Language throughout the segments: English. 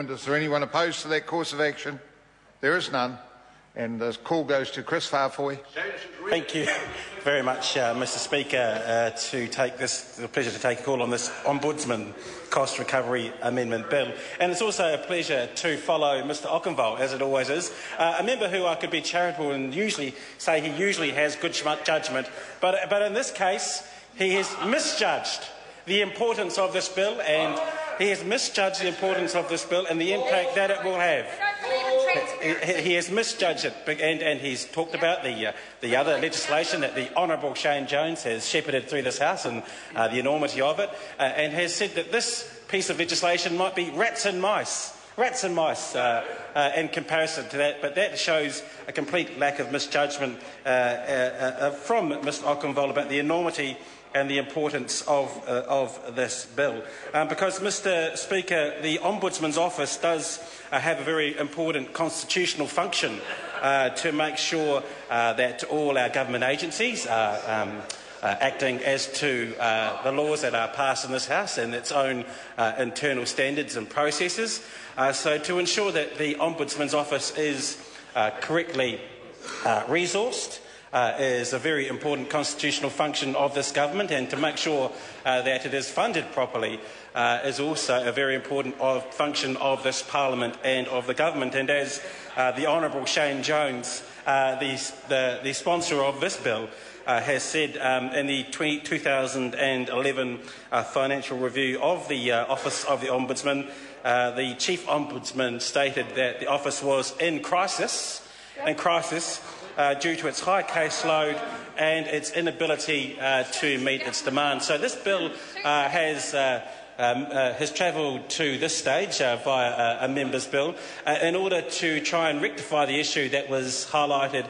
Is there anyone opposed to that course of action? There is none. And the call goes to Chris Farfoy. Thank you very much, Mr Speaker, the pleasure to take a call on this Ombudsman Cost Recovery Amendment Bill. And it's also a pleasure to follow Mr Okenvold, as it always is, a member who I could be charitable and usually say he usually has good judgment, but in this case he has misjudged the importance of this bill, and he has misjudged the importance of this bill and the impact that it will have. He has misjudged it, and he's talked about the other legislation that the Honourable Shane Jones has shepherded through this House and the enormity of it, and has said that this piece of legislation might be rats and mice in comparison to that, but that shows a complete lack of misjudgment from Mr Okenvold about the enormity and the importance of this bill. Because, Mr Speaker, the Ombudsman's office does have a very important constitutional function to make sure that all our government agencies are acting as to the laws that are passed in this House and its own internal standards and processes. So to ensure that the Ombudsman's office is correctly resourced is a very important constitutional function of this government, and to make sure that it is funded properly is also a very important function of this Parliament and of the government. And as the Honourable Shane Jones, the sponsor of this bill, has said in the 2011 financial review of the Office of the Ombudsman, the Chief Ombudsman stated that the office was in crisis due to its high caseload and its inability to meet its demands. So this bill has travelled to this stage via a member's bill in order to try and rectify the issue that was highlighted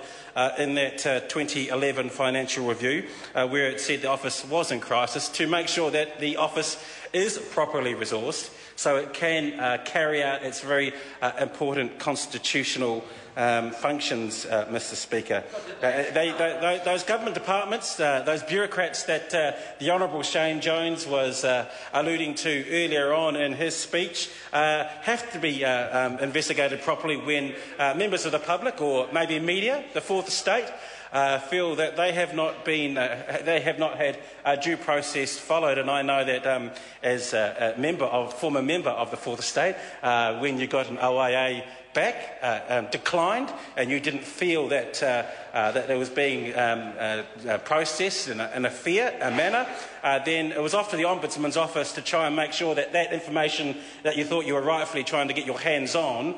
in that 2011 financial review, where it said the office was in crisis, to make sure that the office is properly resourced so it can carry out its very important constitutional functions, Mr Speaker. Those government departments, those bureaucrats that the Honourable Shane Jones was alluding to earlier on in his speech, have to be investigated properly when members of the public, or maybe media, the Fourth Estate, feel that they have not had due process followed. And I know that as a former member of the Fourth Estate, when you got an OIA back, declined, and you didn't feel that that it was being processed in a fair manner, then it was off to the Ombudsman's office to try and make sure that that information that you thought you were rightfully trying to get your hands on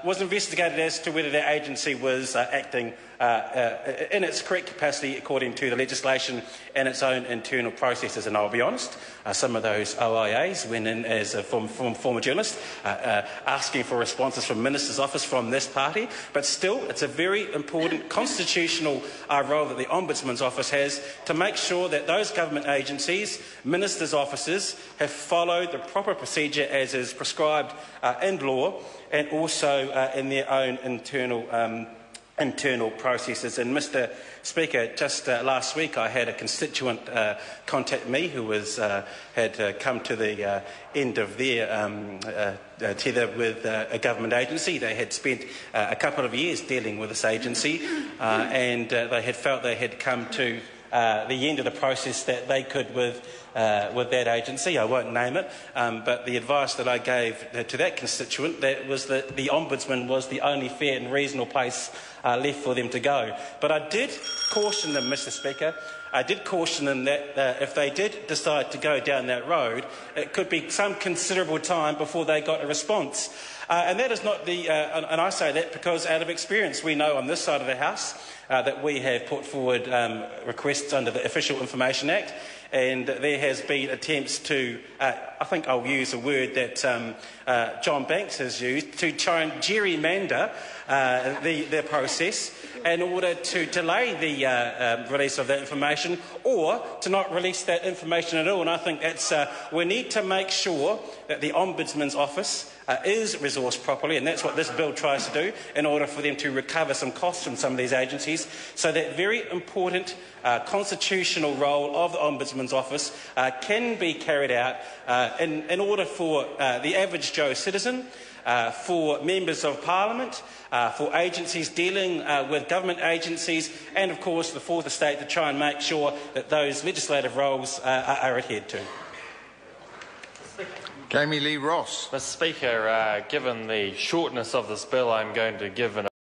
was investigated as to whether the agency was acting in its correct capacity according to the legislation and its own internal processes. And I'll be honest, some of those OIAs went in as a former journalist, asking for responses from Minister's office from this party, but still it's a very important constitutional role that the Ombudsman's office has to make sure that those government agencies, Ministers' offices, have followed the proper procedure as is prescribed in law, and also in their own internal processes. And Mr Speaker, just last week I had a constituent contact me who had come to the end of their tether with a government agency. They had spent a couple of years dealing with this agency, and they had felt they had come to the end of the process that they could with that agency. I won't name it, but the advice that I gave to that constituent was that the Ombudsman was the only fair and reasonable place left for them to go. But I did caution them, Mr Speaker, I did caution them that if they did decide to go down that road, it could be some considerable time before they got a response. And that is not and I say that because out of experience we know on this side of the House that we have put forward requests under the Official Information Act, and there has been attempts to, I think I'll use a word that John Banks has used, to try and gerrymander the process in order to delay the release of that information, or to not release that information at all. And I think that's we need to make sure that the Ombudsman's office is resourced properly, and that's what this bill tries to do, in order for them to recover some costs from some of these agencies. So that very important constitutional role of the Ombudsman's office can be carried out in order for the average Joe citizen, for members of Parliament, for agencies dealing with government agencies, and of course the fourth estate, to try and make sure that those legislative roles are adhered to. Jamie Lee Ross. Mr. Speaker, given the shortness of this bill, I'm going to give an